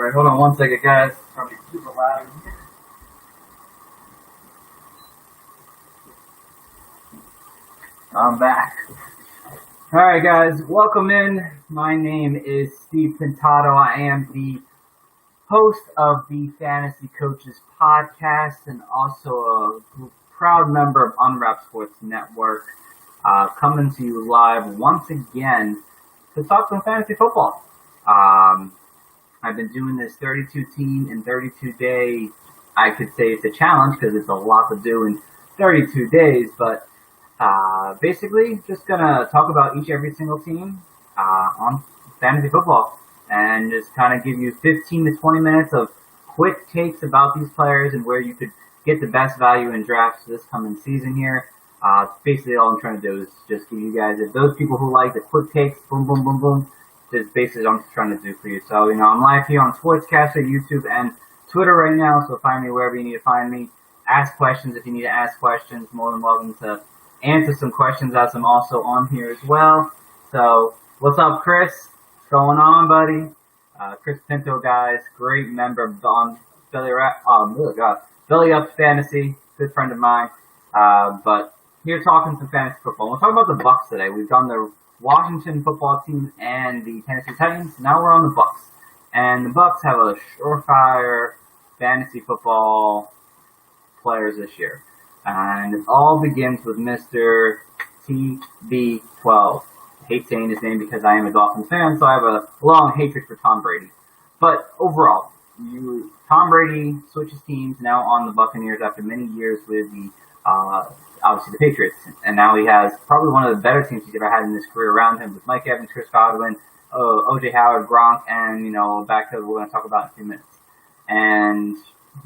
Alright, hold on one second, guys. Probably super loud. I'm back. Alright, guys, welcome in. My name is Steve Pintado. I am the host of the Fantasy Coaches Podcast and also a proud member of Unwrapped Sports Network, coming to you live once again to talk some fantasy football. I've been doing this 32-team and 32-day. I could say it's a challenge because it's a lot to do in 32 days, but basically just going to talk about every single team on fantasy football and just kind of give you 15 to 20 minutes of quick takes about these players and where you could get the best value in drafts this coming season here. Basically all I'm trying to do is just give you guys, if those people who like the quick takes, boom, boom, boom, boom, this is basically what I'm trying to do for you. So, I'm live here on Sportscaster, YouTube, and Twitter right now, so find me wherever you need to find me. Ask questions if you need to ask questions. More than welcome to answer some questions as I'm also on here as well. So, what's up, Chris? What's going on, buddy? Chris Pinto, guys, great member of Belly Up Fantasy, good friend of mine. But here talking some fantasy football. We'll talk about the Bucs today. We've done the Washington football team and the Tennessee Titans. Now we're on the Bucs. And the Bucs have a surefire fantasy football players this year. And it all begins with Mr. TB12. I hate saying his name because I am a Dolphins fan, so I have a long hatred for Tom Brady. But overall, Tom Brady switches teams now on the Buccaneers after many years with the obviously the Patriots, and now he has probably one of the better teams he's ever had in his career around him with Mike Evans, Chris Godwin, O.J. Howard, Gronk, and back to what we're going to talk about in a few minutes. And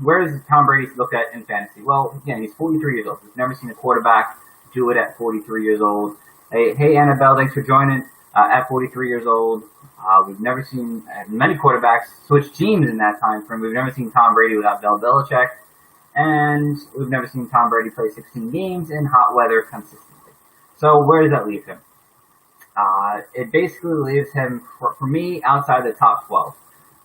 where does Tom Brady look at in fantasy? Well, again, he's 43 years old. We've never seen a quarterback do it at 43 years old. Hey, Annabelle, thanks for joining. At 43 years old, we've never seen many quarterbacks switch teams in that time frame. We've never seen Tom Brady without Bill Belichick. And we've never seen Tom Brady play 16 games in hot weather consistently. So where does that leave him? It basically leaves him, for me, outside the top 12.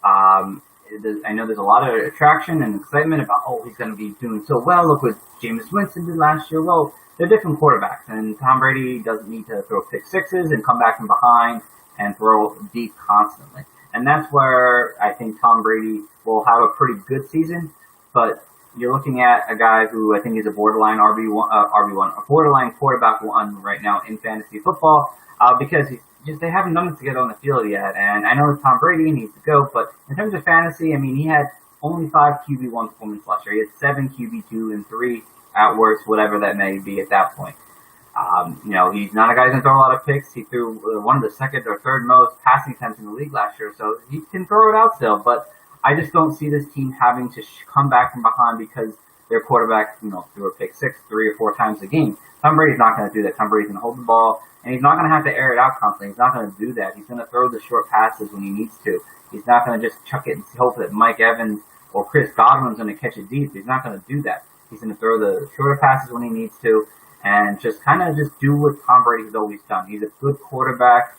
I know there's a lot of attraction and excitement about, he's going to be doing so well. Look what Jameis Winston did last year. Well, they're different quarterbacks, and Tom Brady doesn't need to throw pick sixes and come back from behind and throw deep constantly. And that's where I think Tom Brady will have a pretty good season, but you're looking at a guy who I think is a borderline a borderline quarterback one right now in fantasy football, because they haven't done it together on the field yet. And I know it's Tom Brady and needs to go, but in terms of fantasy, I mean, he had only 5 QB1 performance last year. He had 7 QB2 and 3 at worst, whatever that may be at that point. He's not a guy who's going to throw a lot of picks. He threw one of the second or third most passing attempts in the league last year, so he can throw it out still, but I just don't see this team having to come back from behind because their quarterback, threw a pick six 3 or 4 times a game. Tom Brady's not going to do that. Tom Brady's going to hold the ball, and he's not going to have to air it out constantly. He's not going to do that. He's going to throw the short passes when he needs to. He's not going to just chuck it and hope that Mike Evans or Chris Godwin's going to catch it deep. He's not going to do that. He's going to throw the shorter passes when he needs to and just kind of just do what Tom Brady's always done. He's a good quarterback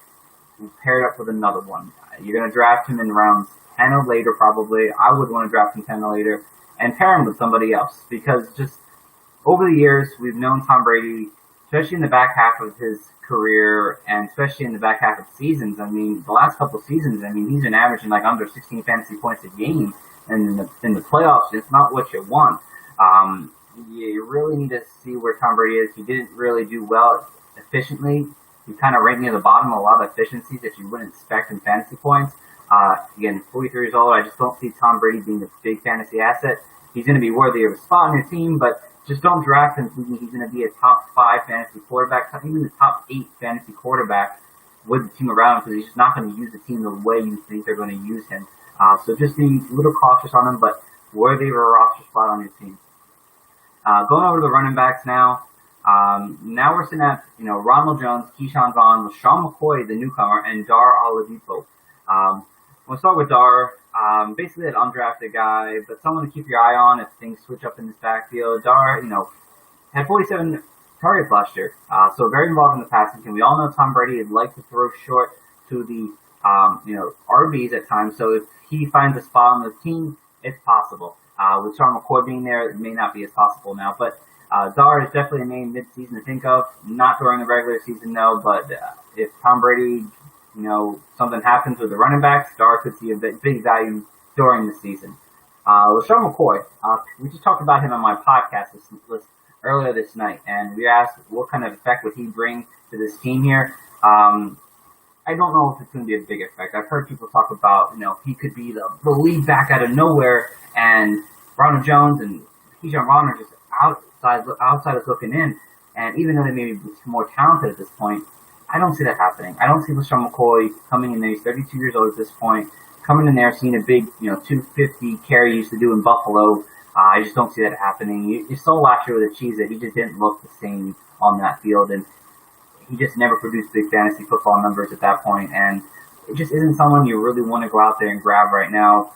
paired up with another one. You're going to draft him in rounds 10 or later, probably. I would want to draft him 10 or later and pair him with somebody else because just over the years, we've known Tom Brady, especially in the back half of his career and especially in the back half of seasons. I mean, the last couple of seasons, he's been averaging like under 16 fantasy points a game. And in the playoffs, it's not what you want. You really need to see where Tom Brady is. He didn't really do well efficiently. He kind of ranked near the bottom of a lot of efficiencies that you wouldn't expect in fantasy points. Again, 43 years old, I just don't see Tom Brady being a big fantasy asset. He's going to be worthy of a spot on your team, but just don't draft him thinking he's going to be a top 5 fantasy quarterback, even the top 8 fantasy quarterback with the team around him because he's just not going to use the team the way you think they're going to use him. So just be a little cautious on him, but worthy of a roster spot on your team. Going over to the running backs now. Now we're sitting at, Ronald Jones, Keyshawn Vaughn, LaShawn McCoy, the newcomer, and Dar Oladipo. We'll start with Dar. Basically an undrafted guy, but someone to keep your eye on if things switch up in this backfield. Dar, had 47 targets last year, so very involved in the passing game. We all know Tom Brady would like to throw short to the RBs at times. So if he finds a spot on the team, it's possible. With Sean McCoy being there, it may not be as possible now. But Dar is definitely a name mid-season to think of. Not during the regular season, though. But if Tom Brady, something happens with the running backs, Dar could see a big value during the season. LaShawn McCoy, we just talked about him on my podcast earlier this night, and we asked what kind of effect would he bring to this team here. I don't know if it's going to be a big effect. I've heard people talk about, he could be the lead back out of nowhere, and Ronald Jones and Keyshawn Vaughn are just outsiders looking in. And even though they may be more talented at this point, I don't see that happening. I don't see LaShawn McCoy coming in there. He's 32 years old at this point, coming in there, seeing a big, 250 carry he used to do in Buffalo. I just don't see that happening. You saw last year with the Chiefs that he just didn't look the same on that field, and he just never produced big fantasy football numbers at that point, and it just isn't someone you really want to go out there and grab right now.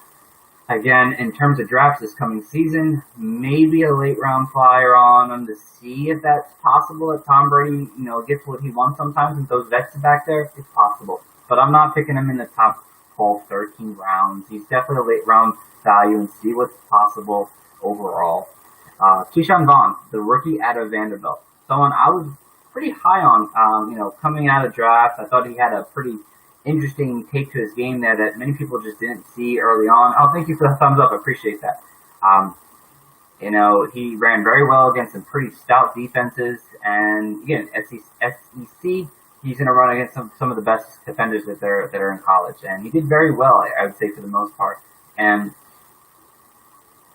Again, in terms of drafts this coming season, maybe a late round flyer on him to see if that's possible. If Tom Brady, gets what he wants sometimes with those vets back there, it's possible. But I'm not picking him in the top 12, 13 rounds. He's definitely a late round value and see what's possible overall. Keyshawn Vaughn, the rookie out of Vanderbilt. Someone I was pretty high on, coming out of draft. I thought he had a pretty interesting take to his game there that many people just didn't see early on. Oh, thank you for the thumbs up. I appreciate that. He ran very well against some pretty stout defenses. And again, SEC, he's going to run against some of the best defenders that are in college. And he did very well, I would say, for the most part. And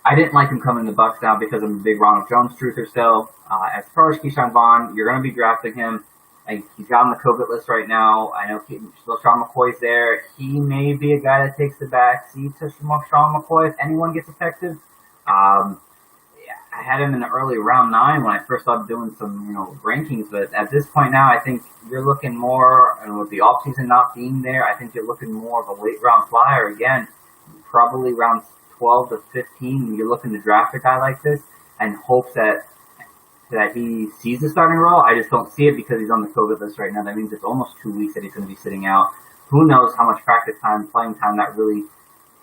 I didn't like him coming to the Bucs now because I'm a big Ronald Jones truther still. As far as Keyshawn Vaughn, you're going to be drafting him. He's got on the COVID list right now. I know LaShawn McCoy's there. He may be a guy that takes the back seat to LaShawn McCoy if anyone gets affected. I had him in the early round 9 when I first started doing some, rankings. But at this point now, I think you're looking more, and with the offseason not being there, I think you're looking more of a late round flyer again. Probably rounds 12 to 15. You're looking to draft a guy like this and hopes that he sees the starting role. I just don't see it because he's on the COVID list right now. That means it's almost 2 weeks that he's going to be sitting out. Who knows how much practice time, playing time that really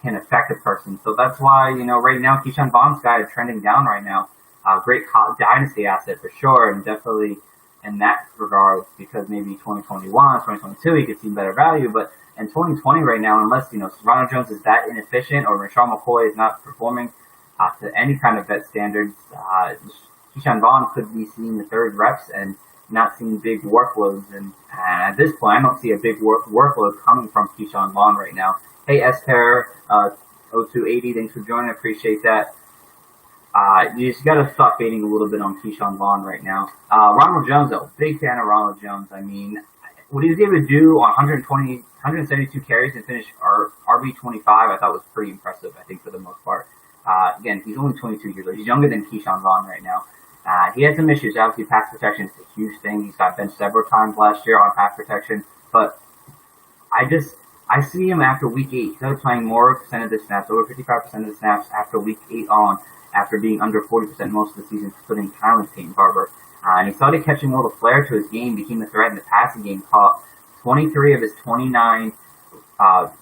can affect a person. So that's why, right now, Keyshawn Vaughn's guy is trending down right now. Great dynasty asset for sure, and definitely in that regard, because maybe 2021, 2022, he could see better value. But in 2020 right now, unless, Ronald Jones is that inefficient or LaShawn McCoy is not performing to any kind of vet standards, Keyshawn Vaughn could be seeing the third reps and not seeing big workloads. And at this point, I don't see a big workload coming from Keyshawn Vaughn right now. Hey, Esther, 0280, thanks for joining. I appreciate that. You just got to stop fading a little bit on Keyshawn Vaughn right now. Ronald Jones, though, big fan of Ronald Jones. I mean, what he was able to do on 172 carries and finish RB25, I thought was pretty impressive, I think, for the most part. Again, he's only 22 years old. He's younger than Keyshawn Vaughn right now. He had some issues. Obviously, pass protection is a huge thing. He's got benched several times last year on pass protection. But I see him after week 8. He started playing more percent of the snaps, over 55% of the snaps after week 8 on, after being under 40% most of the season, splitting time with Peyton Barber. And he started catching a little flair to his game, became a threat in the passing game, caught 23 of his 29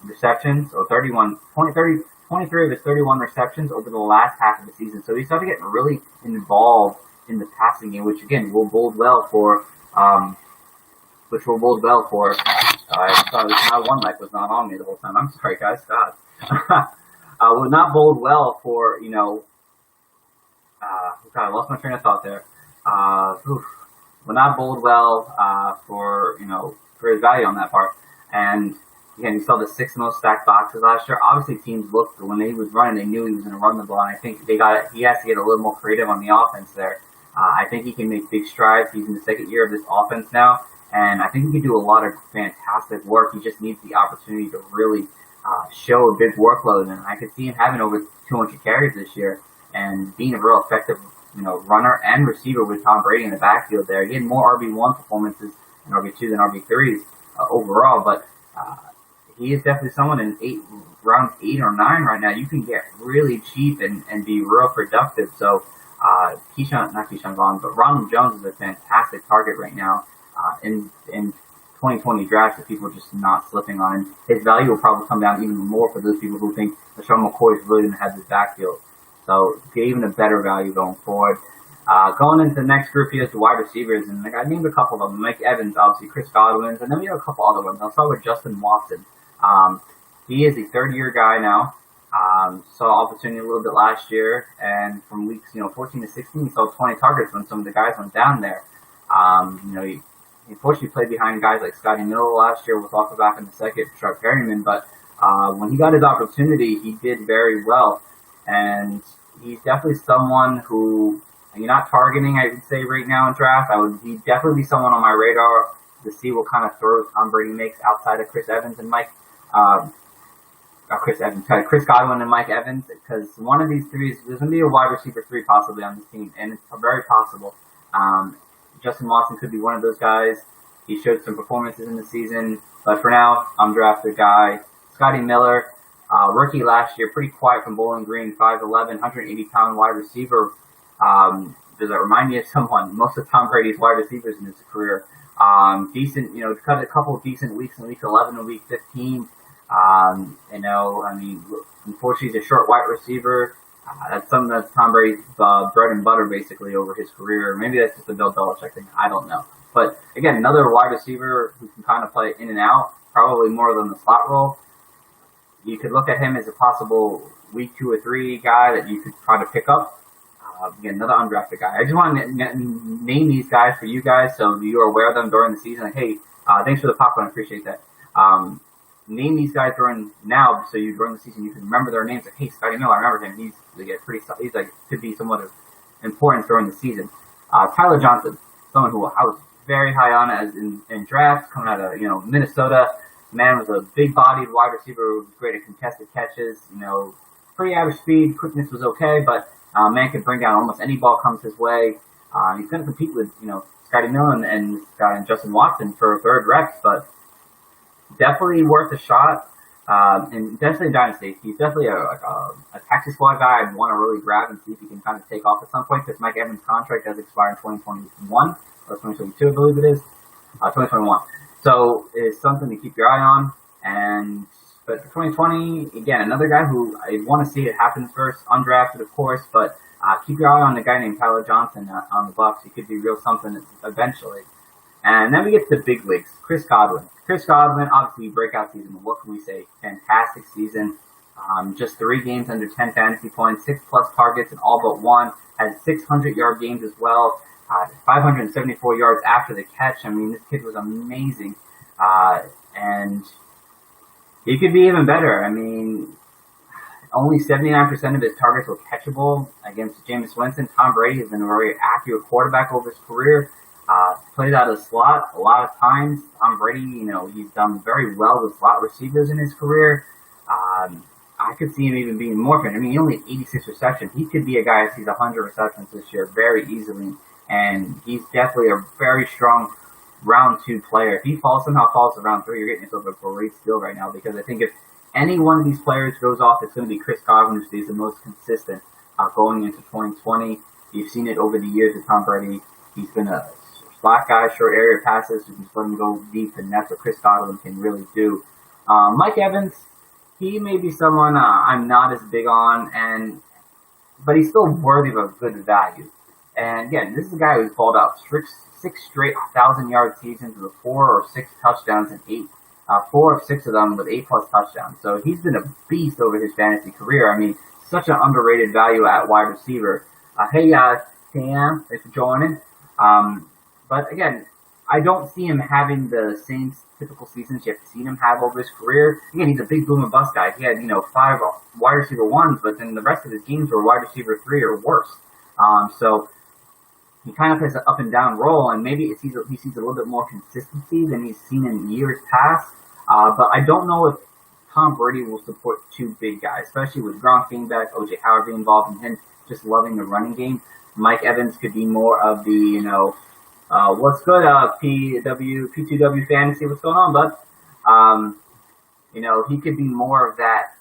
receptions, or 23 of his 31 receptions over the last half of the season. So he started getting really involved in the passing game, which again will bode well for. I sorry, my one mic was not on me the whole time. I'm sorry, guys. God, will not bode well for I lost my train of thought there. Will not bode well for his value on that part. And again, you saw the 6 most stacked boxes last year. Obviously, teams looked when he was running, they knew he was going to run the ball. And I think he has to get a little more creative on the offense there. I think he can make big strides. He's in the second year of this offense now, and I think he can do a lot of fantastic work. He just needs the opportunity to really show a big workload, and I could see him having over 200 carries this year and being a real effective, runner and receiver with Tom Brady in the backfield there. He had more RB1 performances and RB2 than RB3s overall, but he is definitely someone in rounds 8 or 9 right now. You can get really cheap and be real productive. So not Keyshawn Vaughn, but Ronald Jones is a fantastic target right now in 2020 draft that people are just not slipping on. And his value will probably come down even more for those people who think LaShawn McCoy is really going to have this backfield. So get even a better value going forward. Going into the next group here is the wide receivers, and I named a couple of them. Mike Evans, obviously, Chris Godwin, and then we have a couple other ones. I'll start with Justin Watson. He is a third-year guy now. Saw opportunity a little bit last year, and from weeks 14 to 16, he saw 20 targets when some of the guys went down there. He unfortunately played behind guys like Scotty Miller last year. We'll talk about in a second, Sharp Perryman, but when he got his opportunity, he did very well, and he's definitely someone who you're not targeting, I would say, right now in draft. He'd definitely be someone on my radar to see what kind of throws Tom Brady makes outside of Chris Evans and Chris Godwin and Mike Evans, because one of these three there's going to be a wide receiver 3 possibly on this team, and it's very possible. Justin Watson could be one of those guys. He showed some performances in the season, but for now, undrafted guy. Scotty Miller, rookie last year, pretty quiet from Bowling Green, 5'11", 180-pound wide receiver. Does that remind me of someone? Most of Tom Brady's wide receivers in his career. Decent, cut a couple of decent weeks in week 11 and week 15. Unfortunately, he's a short white receiver. That's something that's Tom Brady's bread and butter, basically, over his career. Maybe that's just a Bill Belichick thing. I don't know. But, again, another wide receiver who can kind of play in and out, probably more than the slot role. You could look at him as a possible week 2 or 3 guy that you could try to pick up. Again, another undrafted guy. I just want to name these guys for you guys so you're aware of them during the season. Like, hey, thanks for the popcorn. I appreciate that. Name these guys during the season you can remember their names. Like, hey, Scotty Miller, I remember him. He's could be somewhat of importance during the season. Tyler Johnson, someone who I was very high on as in drafts, coming out of Minnesota. Man was a big-bodied wide receiver who was great at contested catches. Pretty average speed, quickness was okay, but man could bring down almost any ball comes his way. He's going to compete with Scotty Miller and Justin Watson for third reps, but definitely worth a shot. And definitely a dynasty. He's definitely a taxi squad guy I'd want to really grab and see if he can kind of take off at some point, because Mike Evans' contract does expire in 2021 or 2022, I believe it is. 2021. So it's something to keep your eye on. But for 2020, again, another guy who I want to see it happen first, undrafted, of course, but keep your eye on a guy named Tyler Johnson on the Bucs. He could be real something eventually. And then we get to the big leagues. Chris Godwin. Chris Godwin, obviously, breakout season. But what can we say? Fantastic season. Just 3 games under 10 fantasy points, 6+ targets in all but one. Had 600-yard games as well. 574 yards after the catch. I mean, this kid was amazing. And he could be even better. I mean, only 79% of his targets were catchable against Jameis Winston. Tom Brady has been a very accurate quarterback over his career. Plays out of the slot a lot of times. Tom Brady, he's done very well with slot receivers in his career. I could see him even being more fan. I mean, he only had 86 receptions. He could be a guy that sees 100 receptions this year very easily. And he's definitely a very strong round 2 player. If he somehow falls to round 3, you're getting yourself a great steal right now, because I think if any one of these players goes off, it's going to be Chris Godwin, who stays the most consistent going into 2020. You've seen it over the years with Tom Brady. He's been a slot guy, short area passes, you can just let him go deep, and that's what Chris Godwin can really do. Mike Evans, he may be someone I'm not as big on, but he's still worthy of a good value. And again, this is a guy who's balled out 6 straight 1,000-yard seasons with 4 or 6 touchdowns and 4 of 6 of them with 8+ touchdowns. So he's been a beast over his fantasy career. I mean, such an underrated value at wide receiver. Hey, Sam, thanks for joining. But again, I don't see him having the same typical seasons you have seen him have over his career. Again, he's a big boom and bust guy. He had 5 wide receiver 1s, but then the rest of his games were wide receiver 3 or worse. So he kind of plays an up and down role, and maybe he sees a little bit more consistency than he's seen in years past. But I don't know if Tom Brady will support 2 big guys, especially with Gronk being back, O.J. Howard being involved, and him just loving the running game. Mike Evans could be more of the, what's good, P2W fantasy, what's going on, bud? He could be more of that,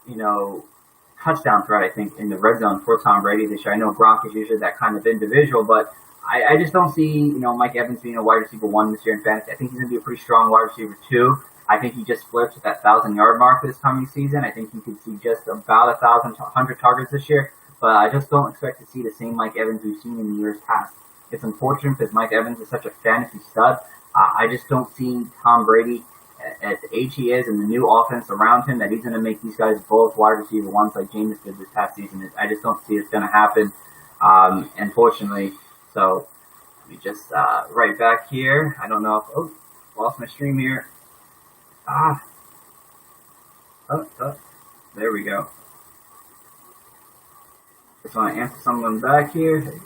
touchdown threat, I think, in the red zone for Tom Brady this year. I know Gronk is usually that kind of individual, but I just don't see, Mike Evans being a wide receiver 1 this year in fantasy. I think he's going to be a pretty strong wide receiver 2. I think he just flirts with that 1,000-yard mark this coming season. I think he could see just about 1,100 targets this year, but I just don't expect to see the same Mike Evans we've seen in years past. It's unfortunate because Mike Evans is such a fantasy stud. I just don't see Tom Brady at the age he is and the new offense around him that he's going to make these guys both wide receiver 1s like Jameis did this past season. I just don't see it's going to happen, unfortunately. So let me just right back here. I don't know if lost my stream here. There we go. Just want to answer someone back here.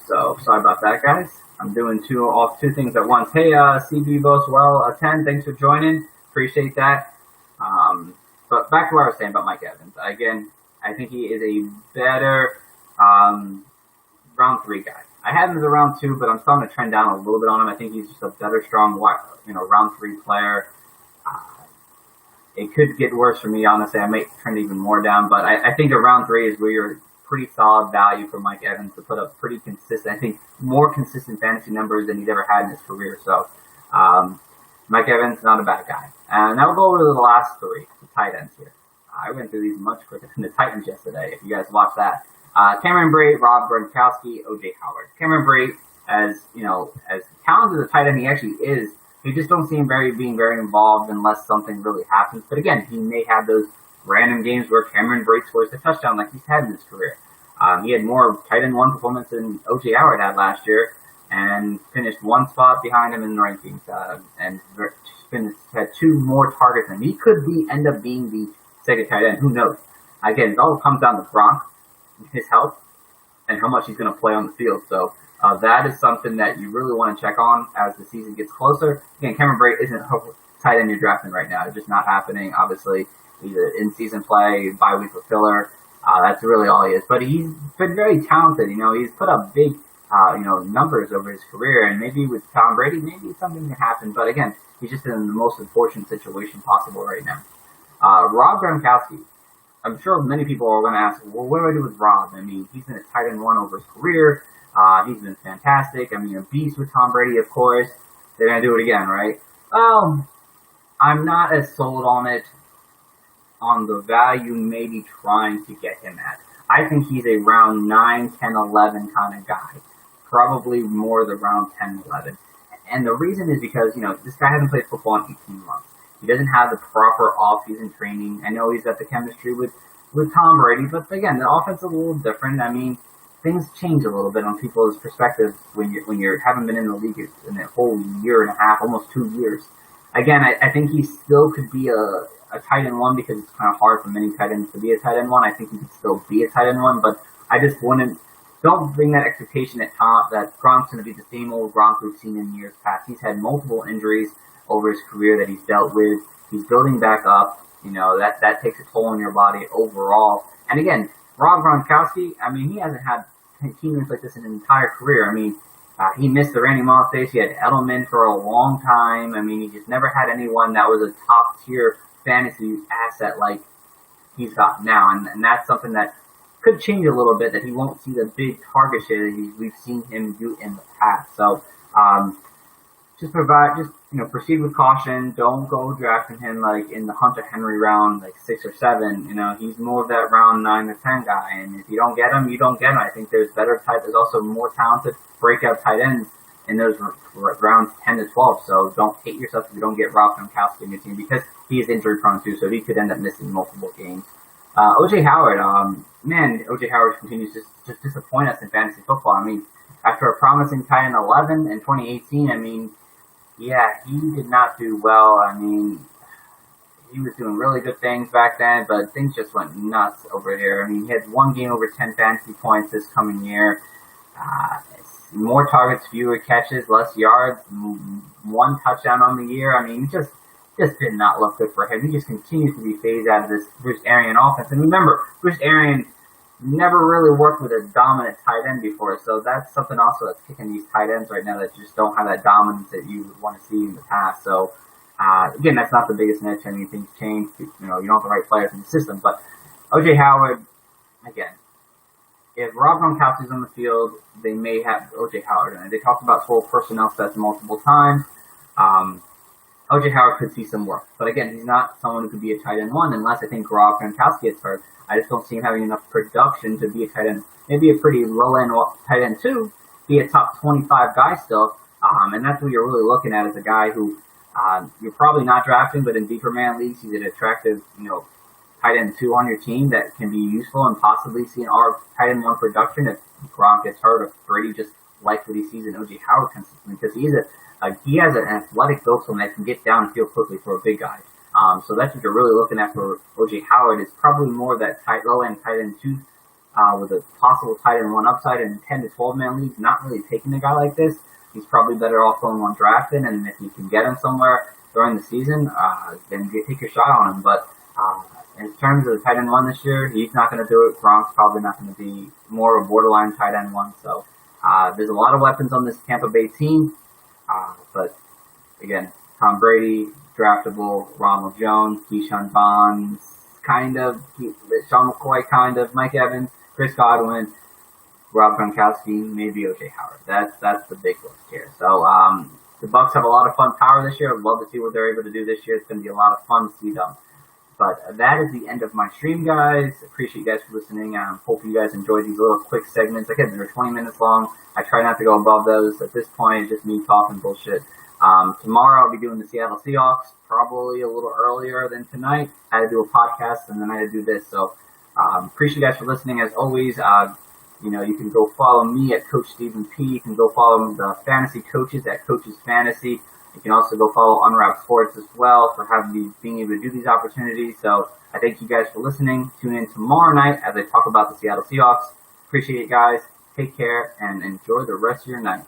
So sorry about that, guys. I'm doing two things at once. Hey, CB Boswell, 10. Thanks for joining. Appreciate that. But back to what I was saying about Mike Evans. Again, I think he is a better round 3 guy. I had him as a round 2, but I'm starting to trend down a little bit on him. I think he's just a better, strong, round 3 player. It could get worse for me, honestly. I might trend even more down, but I think a round 3 is where you're pretty solid value for Mike Evans to put up pretty consistent, I think more consistent fantasy numbers than he's ever had in his career. So, Mike Evans, not a bad guy. And now we'll go over to the last 3, the tight ends here. I went through these much quicker than the Titans yesterday, if you guys watched that. Cameron Brate, Rob Gronkowski, O.J. Howard. Cameron Brate, as talented as a tight end he actually is, you just don't see him being very involved unless something really happens. But again, he may have those random games where Cameron Brate scores a touchdown like he's had in his career. He had more tight end 1 performance than O.J. Howard had last year and finished 1 spot behind him in the rankings and had 2 more targets than him. He could end up being the second tight end. Who knows? Again, it all comes down to Gronk, his health, and how much he's going to play on the field. So that is something that you really want to check on as the season gets closer. Again, Cameron Brate isn't a tight end you're drafting right now. It's just not happening. Obviously, he's an in-season play, bye-week filler. That's really all he is. But he's been very talented. He's put up big, numbers over his career. And maybe with Tom Brady, maybe something can happen. But again, he's just in the most unfortunate situation possible right now. Rob Gronkowski. I'm sure many people are going to ask, well, what do I do with Rob? I mean, he's been a tight end 1 over his career. He's been fantastic. I mean, a beast with Tom Brady, of course. They're going to do it again, right? I'm not as sold on it, on the value maybe trying to get him at. I think he's a round 9, 10, 11 kind of guy. Probably more the round 10, 11. And the reason is because, this guy hasn't played football in 18 months. He doesn't have the proper off-season training. I know he's got the chemistry with Tom Brady, but again, the offense is a little different. I mean, things change a little bit on people's perspectives when you haven't been in the league in a whole year and a half, almost 2 years. Again, I think he still could be a tight end 1 because it's kind of hard for many tight ends to be a tight end 1. I think he could still be a tight end 1, but I just don't bring that expectation that Gronk's going to be the same old Gronk we've seen in years past. He's had multiple injuries over his career that he's dealt with. He's building back up. That takes a toll on your body overall. And again, Rob Gronkowski, I mean, he hasn't had teammates like this in his entire career. I mean, he missed the Randy Moss days. He had Edelman for a long time. I mean, he just never had anyone that was a top-tier fantasy asset like he's got now. And that's something that could change a little bit, that he won't see the big target share that we've seen him do in the past. So, proceed with caution. Don't go drafting him like in the Hunter Henry round, like 6 or 7. He's more of that round 9 or 10 guy. And if you don't get him, you don't get him. I think there's also more talented breakout tight ends in those rounds 10 to 12. So don't hate yourself if you don't get Rob Gronkowski in your team, because he is injury prone too. So he could end up missing multiple games. O.J. Howard, O.J. Howard continues to just disappoint us in fantasy football. I mean, after a promising tight end 11 in 2018, I mean, yeah, he did not do well. I mean, he was doing really good things back then, but things just went nuts over here. I mean, he had 1 game over 10 fantasy points this coming year. More targets, fewer catches, less yards, 1 touchdown on the year. I mean, just did not look good for him. He just continues to be phased out of this Bruce Arians offense. And remember, Bruce Arians never really worked with a dominant tight end before, so that's something also that's kicking these tight ends right now that just don't have that dominance that you would want to see in the past. So, again, that's not the biggest niche. I mean, things change. You don't have the right players in the system. But O.J. Howard, again, if Rob Gronkowski's on the field, they may have O.J. Howard in it. They talked about full personnel sets multiple times. O.J. Howard could see some work. But again, he's not someone who could be a tight end one unless I think Rob Gronkowski gets hurt. I just don't see him having enough production to be a tight end, maybe a pretty low-end tight end two, be a top 25 guy still. And that's what you're really looking at as a guy who you're probably not drafting, but in deeper man leagues, he's an attractive, tight end two on your team that can be useful and possibly see an tight end one production if Gronk gets hurt or Brady just likes what he sees in O.J. Howard consistently, because he has an athletic build from that can get downfield quickly for a big guy. So that's what you're really looking at for O.J. Howard. It's probably more that low-end tight end two with a possible tight end one upside in 10 to 12-man leagues, not really taking a guy like this. He's probably better off going on drafting, and if you can get him somewhere during the season, then you take your shot on him. But in terms of the tight end one this year, he's not going to do it. Gronk's probably not going to be more of a borderline tight end one. So there's a lot of weapons on this Tampa Bay team. But again, Tom Brady, draftable, Ronald Jones, Keyshawn Bonds, kind of, Sean McCoy, kind of, Mike Evans, Chris Godwin, Rob Gronkowski, maybe O.J. Howard. That's the big list here. So the Bucs have a lot of fun power this year. I'd love to see what they're able to do this year. It's going to be a lot of fun to see them. But that is the end of my stream, guys. Appreciate you guys for listening. Hope you guys enjoyed these little quick segments. Like I said, they're 20 minutes long. I try not to go above those. At this point, it's just me talking bullshit. Tomorrow I'll be doing the Seattle Seahawks, probably a little earlier than tonight. I had to do a podcast and then I had to do this. So appreciate you guys for listening. As always, you can go follow me at Coach Stephen P. You can go follow the fantasy coaches at Coaches Fantasy. You can also go follow Unwrapped Sports as well for being able to do these opportunities. So I thank you guys for listening. Tune in tomorrow night as I talk about the Seattle Seahawks. Appreciate it, guys. Take care and enjoy the rest of your night.